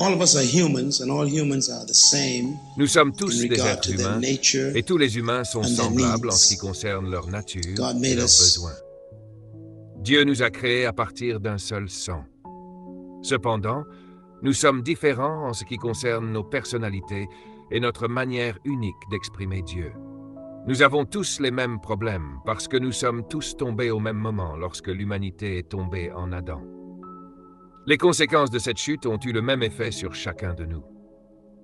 All of us are humans, and all humans are the same Nous sommes in tous des regard êtres to their humains, nature et tous les humains sont and their semblables en ce qui needs. concerne leur nature God et made leurs us besoins. Dieu nous a créés à partir d'un seul sang. Cependant, nous sommes différents en ce qui concerne nos personnalités et notre manière unique d'exprimer Dieu. Nous avons tous les mêmes problèmes parce que nous sommes tous tombés au même moment lorsque l'humanité est tombée en Adam. Les conséquences de cette chute ont eu le même effet sur chacun de nous.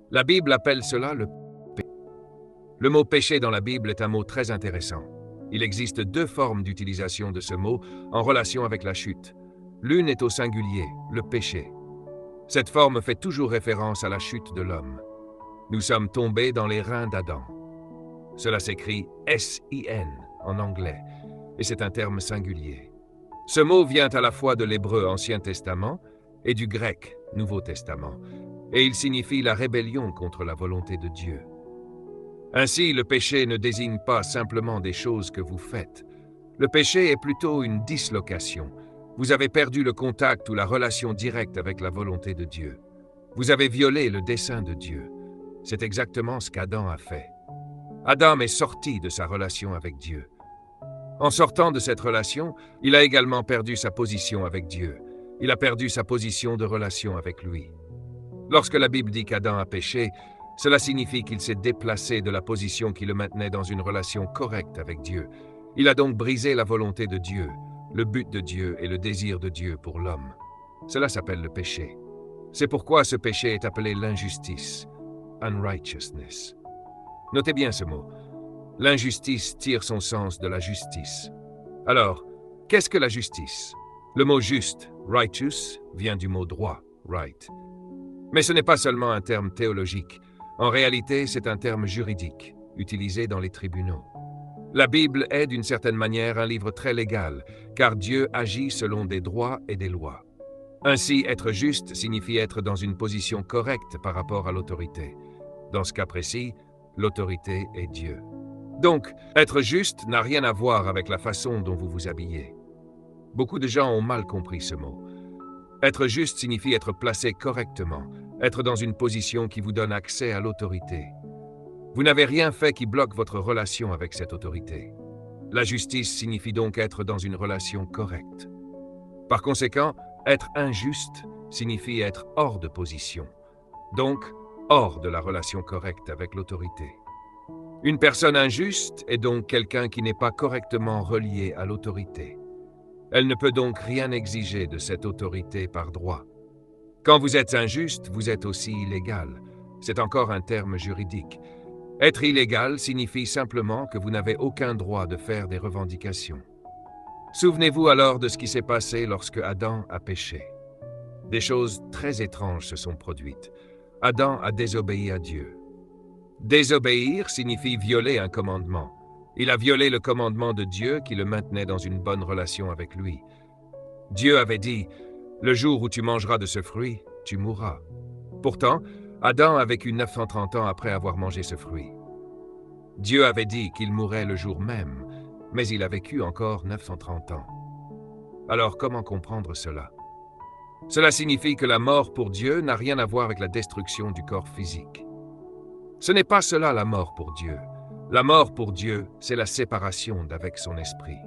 La Bible appelle cela le péché. Le mot péché dans la Bible est un mot très intéressant. Il existe deux formes d'utilisation de ce mot en relation avec la chute. L'une est au singulier, le péché. Cette forme fait toujours référence à la chute de l'homme. Nous sommes tombés dans les reins d'Adam. Cela s'écrit S-I-N en anglais, et c'est un terme singulier. Ce mot vient à la fois de l'hébreu Ancien Testament et du grec Nouveau Testament, et il signifie la rébellion contre la volonté de Dieu. Ainsi, le péché ne désigne pas simplement des choses que vous faites. Le péché est plutôt une dislocation. Vous avez perdu le contact ou la relation directe avec la volonté de Dieu. Vous avez violé le dessein de Dieu. C'est exactement ce qu'Adam a fait. Adam est sorti de sa relation avec Dieu. En sortant de cette relation, il a également perdu sa position avec Dieu. Il a perdu sa position de relation avec lui. Lorsque la Bible dit qu'Adam a péché, cela signifie qu'il s'est déplacé de la position qui le maintenait dans une relation correcte avec Dieu. Il a donc brisé la volonté de Dieu, le but de Dieu et le désir de Dieu pour l'homme. Cela s'appelle le péché. C'est pourquoi ce péché est appelé l'injustice, unrighteousness. Notez bien ce mot. L'injustice tire son sens de la justice. Alors, qu'est-ce que la justice? Le mot juste, righteous, vient du mot droit, right. Mais ce n'est pas seulement un terme théologique. En réalité, c'est un terme juridique, utilisé dans les tribunaux. La Bible est d'une certaine manière un livre très légal, car Dieu agit selon des droits et des lois. Ainsi, être juste signifie être dans une position correcte par rapport à l'autorité. Dans ce cas précis, l'autorité est Dieu. Donc, être juste n'a rien à voir avec la façon dont vous vous habillez. Beaucoup de gens ont mal compris ce mot. Être juste signifie être placé correctement, être dans une position qui vous donne accès à l'autorité. Vous n'avez rien fait qui bloque votre relation avec cette autorité. La justice signifie donc être dans une relation correcte. Par conséquent, être injuste signifie être hors de position, donc hors de la relation correcte avec l'autorité. Une personne injuste est donc quelqu'un qui n'est pas correctement relié à l'autorité. Elle ne peut donc rien exiger de cette autorité par droit. Quand vous êtes injuste, vous êtes aussi illégal. C'est encore un terme juridique. Être illégal signifie simplement que vous n'avez aucun droit de faire des revendications. Souvenez-vous alors de ce qui s'est passé lorsque Adam a péché. Des choses très étranges se sont produites. Adam a désobéi à Dieu. Désobéir signifie violer un commandement. Il a violé le commandement de Dieu qui le maintenait dans une bonne relation avec lui. Dieu avait dit « Le jour où tu mangeras de ce fruit, tu mourras ». Pourtant, Adam a vécu 930 ans après avoir mangé ce fruit. Dieu avait dit qu'il mourrait le jour même, mais il a vécu encore 930 ans. Alors comment comprendre cela? Cela signifie que la mort pour Dieu n'a rien à voir avec la destruction du corps physique. Ce n'est pas cela la mort pour Dieu. La mort pour Dieu, c'est la séparation d'avec son esprit.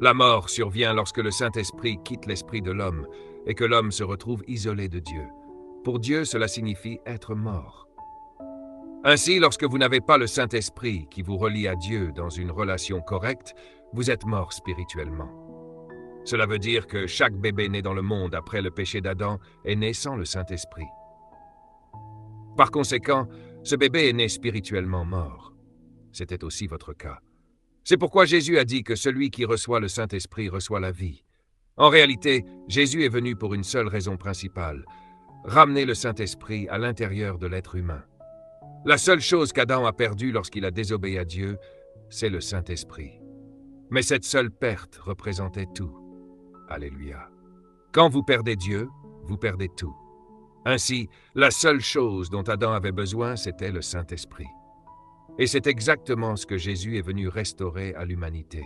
La mort survient lorsque le Saint-Esprit quitte l'esprit de l'homme et que l'homme se retrouve isolé de Dieu. Pour Dieu, cela signifie être mort. Ainsi, lorsque vous n'avez pas le Saint-Esprit qui vous relie à Dieu dans une relation correcte, vous êtes mort spirituellement. Cela veut dire que chaque bébé né dans le monde après le péché d'Adam est né sans le Saint-Esprit. Par conséquent, ce bébé est né spirituellement mort. C'était aussi votre cas. C'est pourquoi Jésus a dit que celui qui reçoit le Saint-Esprit reçoit la vie. En réalité, Jésus est venu pour une seule raison principale, ramener le Saint-Esprit à l'intérieur de l'être humain. La seule chose qu'Adam a perdue lorsqu'il a désobéi à Dieu, c'est le Saint-Esprit. Mais cette seule perte représentait tout. Alléluia. Quand vous perdez Dieu, vous perdez tout. Ainsi, la seule chose dont Adam avait besoin, c'était le Saint-Esprit. Et c'est exactement ce que Jésus est venu restaurer à l'humanité.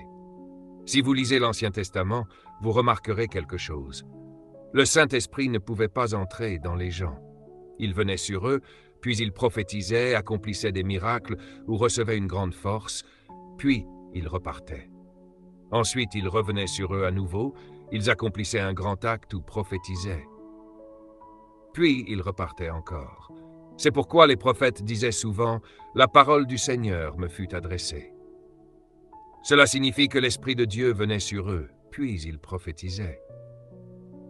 Si vous lisez l'Ancien Testament, vous remarquerez quelque chose. Le Saint-Esprit ne pouvait pas entrer dans les gens. Il venait sur eux, puis il prophétisait, accomplissait des miracles ou recevait une grande force, puis il repartait. Ensuite, il revenait sur eux à nouveau, ils accomplissaient un grand acte ou prophétisaient. Puis il repartait encore. C'est pourquoi les prophètes disaient souvent « La parole du Seigneur me fut adressée ». Cela signifie que l'Esprit de Dieu venait sur eux, puis ils prophétisaient.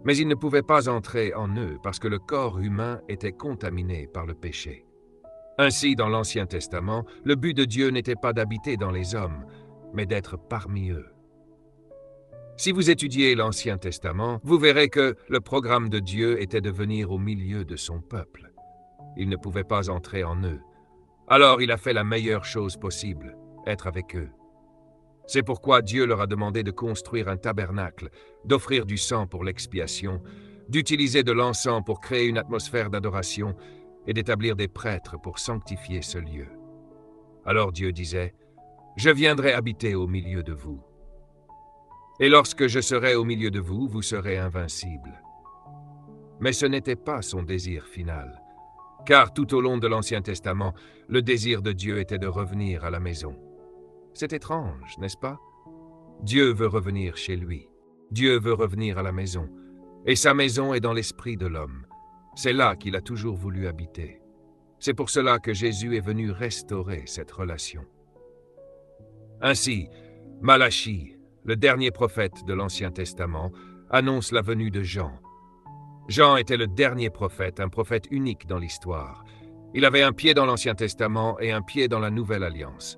Mais ils ne pouvaient pas entrer en eux parce que le corps humain était contaminé par le péché. Ainsi, dans l'Ancien Testament, le but de Dieu n'était pas d'habiter dans les hommes, mais d'être parmi eux. Si vous étudiez l'Ancien Testament, vous verrez que le programme de Dieu était de venir au milieu de son peuple. Il ne pouvait pas entrer en eux. Alors il a fait la meilleure chose possible, être avec eux. C'est pourquoi Dieu leur a demandé de construire un tabernacle, d'offrir du sang pour l'expiation, d'utiliser de l'encens pour créer une atmosphère d'adoration et d'établir des prêtres pour sanctifier ce lieu. Alors Dieu disait, « Je viendrai habiter au milieu de vous. Et lorsque je serai au milieu de vous, vous serez invincibles. » Mais ce n'était pas son désir final, car tout au long de l'Ancien Testament, le désir de Dieu était de revenir à la maison. C'est étrange, n'est-ce pas? Dieu veut revenir chez lui. Dieu veut revenir à la maison. Et sa maison est dans l'esprit de l'homme. C'est là qu'il a toujours voulu habiter. C'est pour cela que Jésus est venu restaurer cette relation. Ainsi, Malachie, le dernier prophète de l'Ancien Testament, annonce la venue de Jean. Jean était le dernier prophète, un prophète unique dans l'histoire. Il avait un pied dans l'Ancien Testament et un pied dans la Nouvelle Alliance.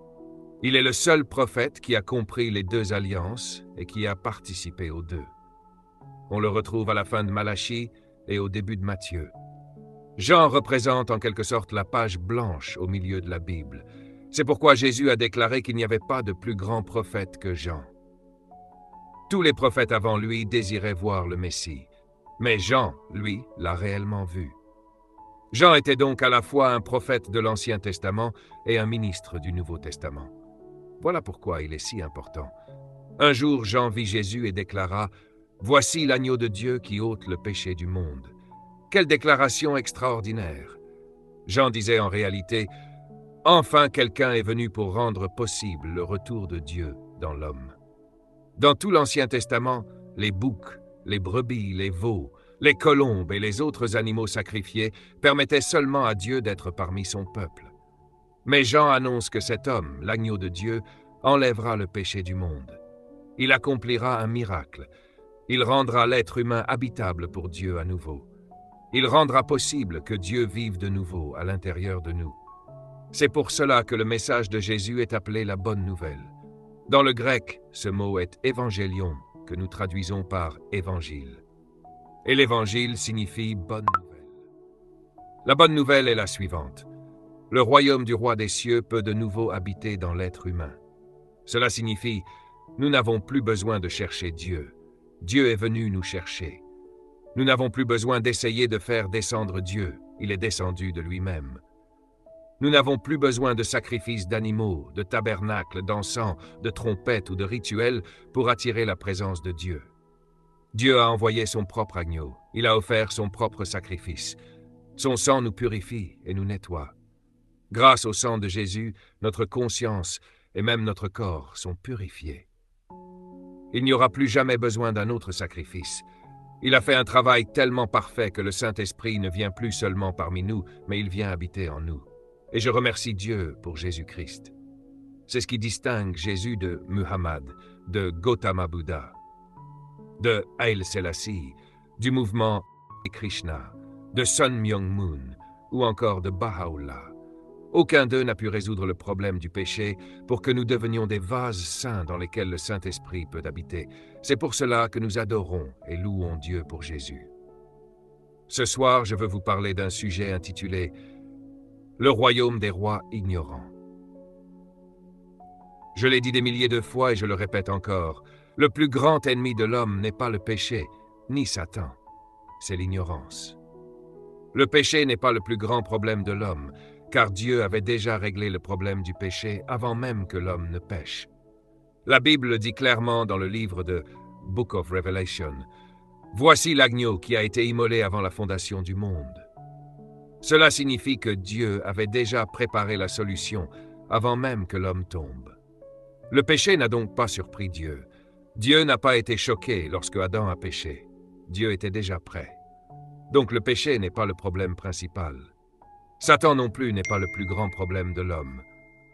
Il est le seul prophète qui a compris les deux alliances et qui a participé aux deux. On le retrouve à la fin de Malachie et au début de Matthieu. Jean représente en quelque sorte la page blanche au milieu de la Bible. C'est pourquoi Jésus a déclaré qu'il n'y avait pas de plus grand prophète que Jean. Tous les prophètes avant lui désiraient voir le Messie, mais Jean, lui, l'a réellement vu. Jean était donc à la fois un prophète de l'Ancien Testament et un ministre du Nouveau Testament. Voilà pourquoi il est si important. Un jour, Jean vit Jésus et déclara « Voici l'agneau de Dieu qui ôte le péché du monde. » Quelle déclaration extraordinaire! Jean disait en réalité « Enfin quelqu'un est venu pour rendre possible le retour de Dieu dans l'homme. » Dans tout l'Ancien Testament, les boucs, les brebis, les veaux, les colombes et les autres animaux sacrifiés permettaient seulement à Dieu d'être parmi son peuple. Mais Jean annonce que cet homme, l'agneau de Dieu, enlèvera le péché du monde. Il accomplira un miracle. Il rendra l'être humain habitable pour Dieu à nouveau. Il rendra possible que Dieu vive de nouveau à l'intérieur de nous. C'est pour cela que le message de Jésus est appelé la bonne nouvelle. Dans le grec, ce mot est évangélion, que nous traduisons par évangile. Et l'évangile signifie bonne nouvelle. La bonne nouvelle est la suivante. Le royaume du roi des cieux peut de nouveau habiter dans l'être humain. Cela signifie, nous n'avons plus besoin de chercher Dieu. Dieu est venu nous chercher. Nous n'avons plus besoin d'essayer de faire descendre Dieu. Il est descendu de lui-même. Nous n'avons plus besoin de sacrifices d'animaux, de tabernacles, d'encens, de trompettes ou de rituels pour attirer la présence de Dieu. Dieu a envoyé son propre agneau. Il a offert son propre sacrifice. Son sang nous purifie et nous nettoie. Grâce au sang de Jésus, notre conscience et même notre corps sont purifiés. Il n'y aura plus jamais besoin d'un autre sacrifice. Il a fait un travail tellement parfait que le Saint-Esprit ne vient plus seulement parmi nous, mais il vient habiter en nous. Et je remercie Dieu pour Jésus-Christ. C'est ce qui distingue Jésus de Muhammad, de Gautama Buddha, de Haile Selassie, du mouvement Krishna, de Sun Myung Moon ou encore de Baha'u'llah. Aucun d'eux n'a pu résoudre le problème du péché pour que nous devenions des vases saints dans lesquels le Saint-Esprit peut habiter. C'est pour cela que nous adorons et louons Dieu pour Jésus. Ce soir, je veux vous parler d'un sujet intitulé « Le royaume des rois ignorants ». Je l'ai dit des milliers de fois et je le répète encore, le plus grand ennemi de l'homme n'est pas le péché, ni Satan, c'est l'ignorance. Le péché n'est pas le plus grand problème de l'homme, car Dieu avait déjà réglé le problème du péché avant même que l'homme ne pêche. La Bible dit clairement dans le livre de Book of Revelation, Voici l'agneau qui a été immolé avant la fondation du monde. Cela signifie que Dieu avait déjà préparé la solution avant même que l'homme tombe. Le péché n'a donc pas surpris Dieu. Dieu n'a pas été choqué lorsque Adam a péché. Dieu était déjà prêt. Donc le péché n'est pas le problème principal. Satan non plus n'est pas le plus grand problème de l'homme.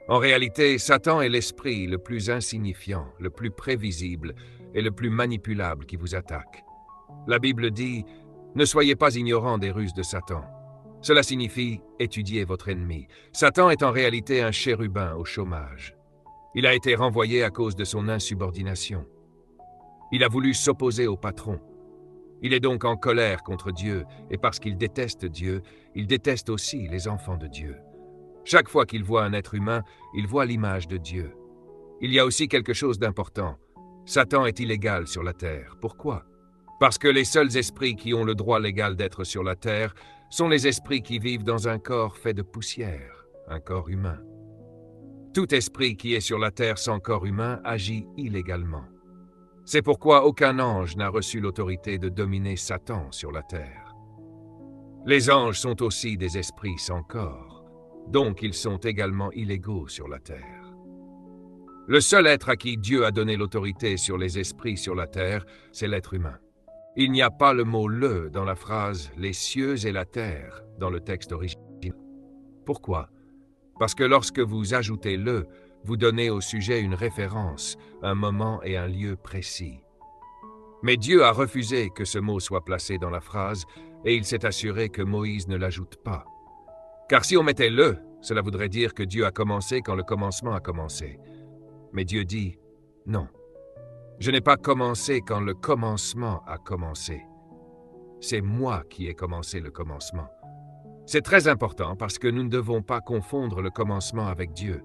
En réalité, Satan est l'esprit le plus insignifiant, le plus prévisible et le plus manipulable qui vous attaque. La Bible dit « Ne soyez pas ignorants des ruses de Satan ». Cela signifie « Étudiez votre ennemi ». Satan est en réalité un chérubin au chômage. Il a été renvoyé à cause de son insubordination. Il a voulu s'opposer au patron. Il est donc en colère contre Dieu, et parce qu'il déteste Dieu, il déteste aussi les enfants de Dieu. Chaque fois qu'il voit un être humain, il voit l'image de Dieu. Il y a aussi quelque chose d'important. Satan est illégal sur la terre. Pourquoi? Parce que les seuls esprits qui ont le droit légal d'être sur la terre sont les esprits qui vivent dans un corps fait de poussière, un corps humain. Tout esprit qui est sur la terre sans corps humain agit illégalement. C'est pourquoi aucun ange n'a reçu l'autorité de dominer Satan sur la terre. Les anges sont aussi des esprits sans corps, donc ils sont également illégaux sur la terre. Le seul être à qui Dieu a donné l'autorité sur les esprits sur la terre, c'est l'être humain. Il n'y a pas le mot « le » dans la phrase « les cieux et la terre » dans le texte original. Pourquoi? Parce que lorsque vous ajoutez « le », vous donnez au sujet une référence, un moment et un lieu précis. Mais Dieu a refusé que ce mot soit placé dans la phrase et il s'est assuré que Moïse ne l'ajoute pas. Car si on mettait « le », cela voudrait dire que Dieu a commencé quand le commencement a commencé. Mais Dieu dit « non ». Je n'ai pas commencé quand le commencement a commencé. C'est moi qui ai commencé le commencement. C'est très important parce que nous ne devons pas confondre le commencement avec Dieu.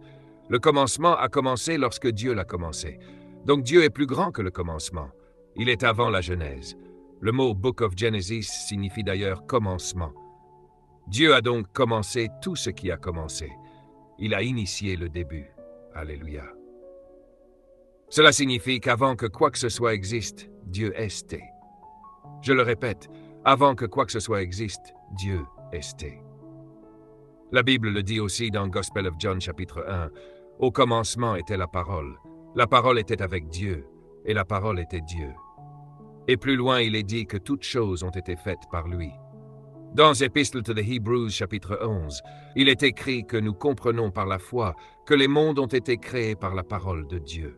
Le commencement a commencé lorsque Dieu l'a commencé. Donc Dieu est plus grand que le commencement. Il est avant la Genèse. Le mot Book of Genesis signifie d'ailleurs commencement. Dieu a donc commencé tout ce qui a commencé. Il a initié le début. Alléluia. Cela signifie qu'avant que quoi que ce soit existe, Dieu esté. Je le répète, avant que quoi que ce soit existe, Dieu esté. La Bible le dit aussi dans Gospel of John chapitre 1. Au commencement était la parole était avec Dieu, et la parole était Dieu. Et plus loin il est dit que toutes choses ont été faites par lui. Dans Epistle to the Hebrews chapitre 11, il est écrit que nous comprenons par la foi que les mondes ont été créés par la parole de Dieu.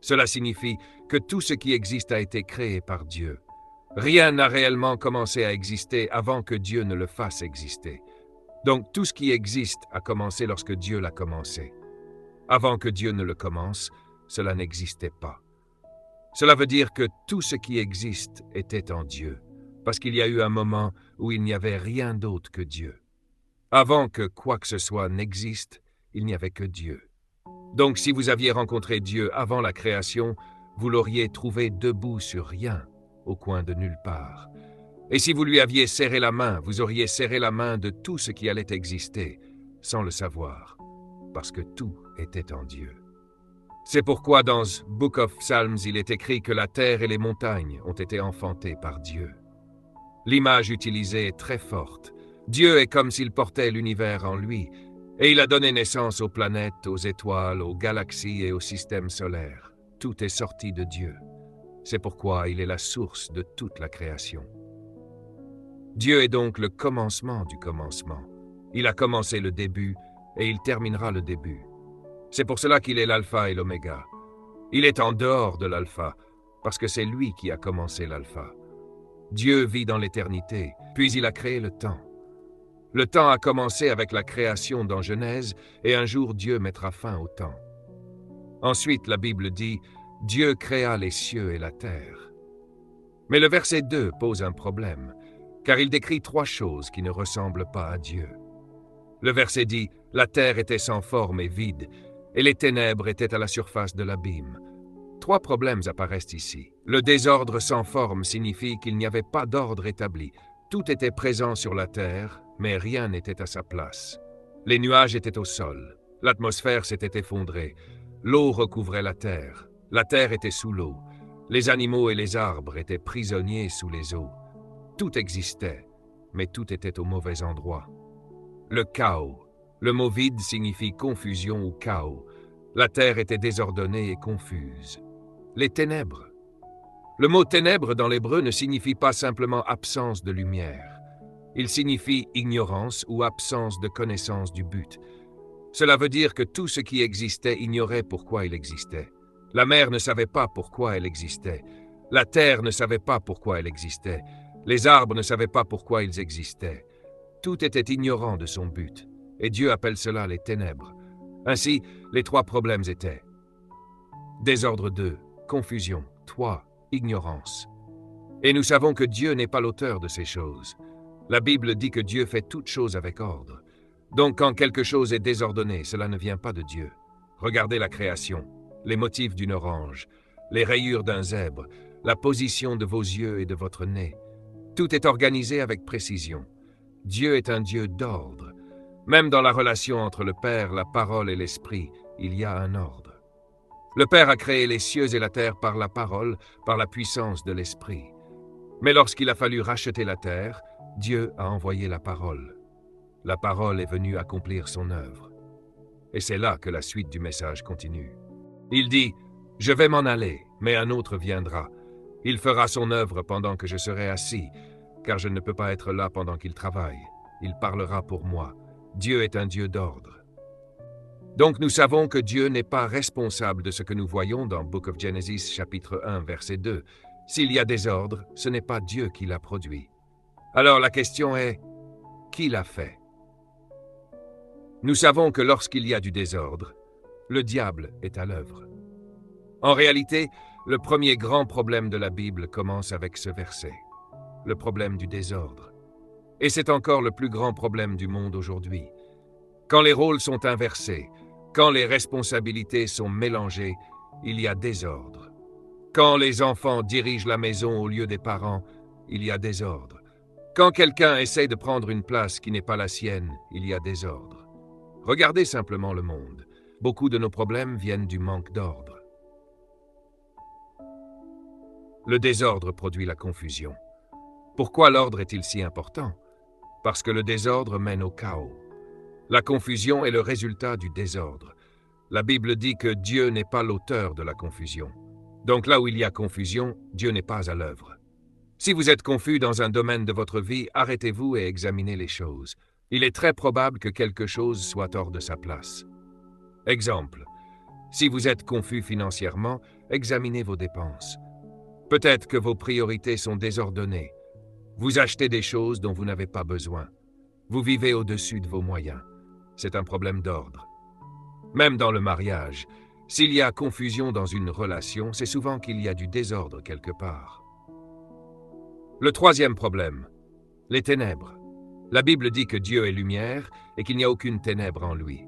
Cela signifie que tout ce qui existe a été créé par Dieu. Rien n'a réellement commencé à exister avant que Dieu ne le fasse exister. Donc tout ce qui existe a commencé lorsque Dieu l'a commencé. Avant que Dieu ne le commence, cela n'existait pas. Cela veut dire que tout ce qui existe était en Dieu, parce qu'il y a eu un moment où il n'y avait rien d'autre que Dieu. Avant que quoi que ce soit n'existe, il n'y avait que Dieu. Donc si vous aviez rencontré Dieu avant la création, vous l'auriez trouvé debout sur rien, au coin de nulle part. Et si vous lui aviez serré la main, vous auriez serré la main de tout ce qui allait exister, sans le savoir, parce que tout était en Dieu. C'est pourquoi dans Book of Psalms, il est écrit que la terre et les montagnes ont été enfantées par Dieu. L'image utilisée est très forte. Dieu est comme s'il portait l'univers en lui, et il a donné naissance aux planètes, aux étoiles, aux galaxies et au système solaire. Tout est sorti de Dieu. C'est pourquoi il est la source de toute la création. Dieu est donc le commencement du commencement. Il a commencé le début et il terminera le début. C'est pour cela qu'il est l'alpha et l'oméga. Il est en dehors de l'alpha, parce que c'est lui qui a commencé l'alpha. Dieu vit dans l'éternité, puis il a créé le temps. Le temps a commencé avec la création dans Genèse, et un jour Dieu mettra fin au temps. Ensuite, la Bible dit « Dieu créa les cieux et la terre ». Mais le verset 2 pose un problème, car il décrit 3 choses qui ne ressemblent pas à Dieu. Le verset dit « La terre était sans forme et vide, et les ténèbres étaient à la surface de l'abîme ». 3 problèmes apparaissent ici. Le désordre sans forme signifie qu'il n'y avait pas d'ordre établi. Tout était présent sur la terre, mais rien n'était à sa place. Les nuages étaient au sol, l'atmosphère s'était effondrée, l'eau recouvrait la terre était sous l'eau. Les animaux et les arbres étaient prisonniers sous les eaux. Tout existait, mais tout était au mauvais endroit. Le chaos. Le mot vide signifie confusion ou chaos. La terre était désordonnée et confuse. Les ténèbres. Le mot ténèbres dans l'hébreu ne signifie pas simplement absence de lumière. Il signifie ignorance ou absence de connaissance du but. Cela veut dire que tout ce qui existait ignorait pourquoi il existait. La mer ne savait pas pourquoi elle existait. La terre ne savait pas pourquoi elle existait. Les arbres ne savaient pas pourquoi ils existaient. Tout était ignorant de son but, et Dieu appelle cela les ténèbres. Ainsi, les trois problèmes étaient désordre 2, confusion, 3, ignorance. Et nous savons que Dieu n'est pas l'auteur de ces choses. La Bible dit que Dieu fait toutes choses avec ordre. Donc quand quelque chose est désordonné, cela ne vient pas de Dieu. Regardez la création, les motifs d'une orange, les rayures d'un zèbre, la position de vos yeux et de votre nez. Tout est organisé avec précision. Dieu est un Dieu d'ordre. Même dans la relation entre le Père, la parole et l'Esprit, il y a un ordre. Le Père a créé les cieux et la terre par la parole, par la puissance de l'Esprit. Mais lorsqu'il a fallu racheter la terre, Dieu a envoyé la parole. La parole est venue accomplir son œuvre. Et c'est là que la suite du message continue. Il dit « Je vais m'en aller, mais un autre viendra. Il fera son œuvre pendant que je serai assis, car je ne peux pas être là pendant qu'il travaille. Il parlera pour moi. Dieu est un Dieu d'ordre. » Donc nous savons que Dieu n'est pas responsable de ce que nous voyons dans Book of Genesis, chapitre 1, verset 2. S'il y a désordre, ce n'est pas Dieu qui l'a produit. Alors la question est, qui l'a fait? Nous savons que lorsqu'il y a du désordre, le diable est à l'œuvre. En réalité, le premier grand problème de la Bible commence avec ce verset, le problème du désordre. Et c'est encore le plus grand problème du monde aujourd'hui. Quand les rôles sont inversés, quand les responsabilités sont mélangées, il y a désordre. Quand les enfants dirigent la maison au lieu des parents, il y a désordre. Quand quelqu'un essaie de prendre une place qui n'est pas la sienne, il y a désordre. Regardez simplement le monde. Beaucoup de nos problèmes viennent du manque d'ordre. Le désordre produit la confusion. Pourquoi l'ordre est-il si important? Parce que le désordre mène au chaos. La confusion est le résultat du désordre. La Bible dit que Dieu n'est pas l'auteur de la confusion. Donc là où il y a confusion, Dieu n'est pas à l'œuvre. Si vous êtes confus dans un domaine de votre vie, arrêtez-vous et examinez les choses. Il est très probable que quelque chose soit hors de sa place. Exemple, si vous êtes confus financièrement, examinez vos dépenses. Peut-être que vos priorités sont désordonnées. Vous achetez des choses dont vous n'avez pas besoin. Vous vivez au-dessus de vos moyens. C'est un problème d'ordre. Même dans le mariage, s'il y a confusion dans une relation, c'est souvent qu'il y a du désordre quelque part. Le troisième problème, les ténèbres. La Bible dit que Dieu est lumière et qu'il n'y a aucune ténèbre en lui.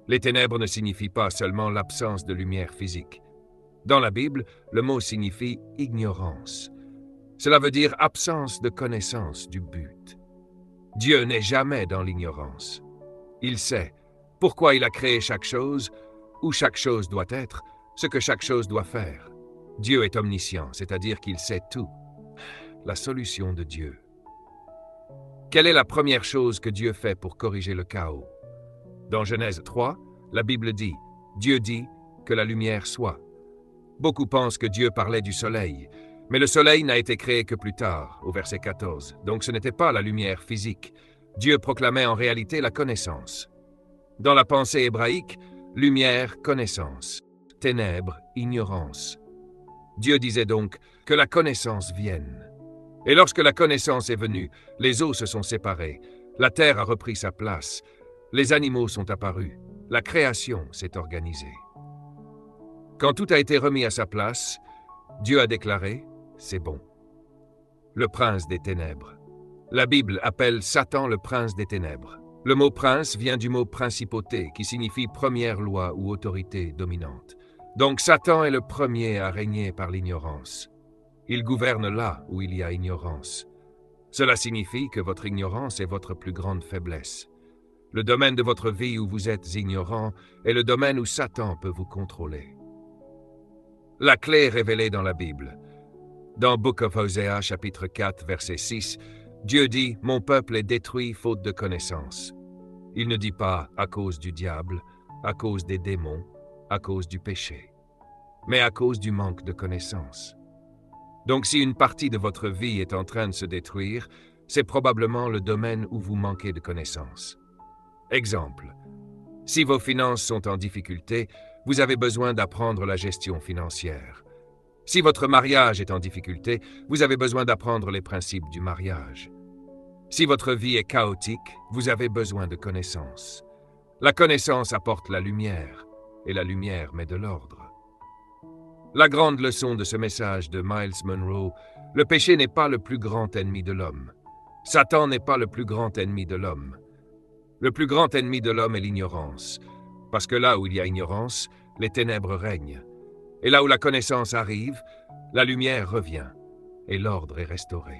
Les ténèbres ne signifient pas seulement l'absence de lumière physique. Dans la Bible, le mot signifie ignorance. Cela veut dire absence de connaissance du but. Dieu n'est jamais dans l'ignorance. Il sait pourquoi il a créé chaque chose, où chaque chose doit être, ce que chaque chose doit faire. Dieu est omniscient, c'est-à-dire qu'il sait tout. La solution de Dieu. Quelle est la première chose que Dieu fait pour corriger le chaos? Dans Genèse 3, la Bible dit « Dieu dit que la lumière soit ». Beaucoup pensent que Dieu parlait du soleil, mais le soleil n'a été créé que plus tard, au verset 14, donc ce n'était pas la lumière physique. Dieu proclamait en réalité la connaissance. Dans la pensée hébraïque, lumière, connaissance, ténèbres, ignorance. Dieu disait donc que la connaissance vienne. Et lorsque la connaissance est venue, les eaux se sont séparées, la terre a repris sa place, les animaux sont apparus, la création s'est organisée. Quand tout a été remis à sa place, Dieu a déclaré « c'est bon ». Le prince des ténèbres. La Bible appelle Satan le prince des ténèbres. Le mot prince vient du mot principauté, qui signifie première loi ou autorité dominante. Donc Satan est le premier à régner par l'ignorance. Il gouverne là où il y a ignorance. Cela signifie que votre ignorance est votre plus grande faiblesse. Le domaine de votre vie où vous êtes ignorant est le domaine où Satan peut vous contrôler. La clé est révélée dans la Bible. Dans Book of Hosea, chapitre 4, verset 6, Dieu dit « Mon peuple est détruit faute de connaissance ». Il ne dit pas à cause du diable, à cause des démons, à cause du péché, mais à cause du manque de connaissance. Donc si une partie de votre vie est en train de se détruire, c'est probablement le domaine où vous manquez de connaissance. Exemple, si vos finances sont en difficulté, vous avez besoin d'apprendre la gestion financière. Si votre mariage est en difficulté, vous avez besoin d'apprendre les principes du mariage. Si votre vie est chaotique, vous avez besoin de connaissance. La connaissance apporte la lumière, et la lumière met de l'ordre. La grande leçon de ce message de Miles Monroe, le péché n'est pas le plus grand ennemi de l'homme. Satan n'est pas le plus grand ennemi de l'homme. Le plus grand ennemi de l'homme est l'ignorance, parce que là où il y a ignorance, les ténèbres règnent. Et là où la connaissance arrive, la lumière revient, et l'ordre est restauré.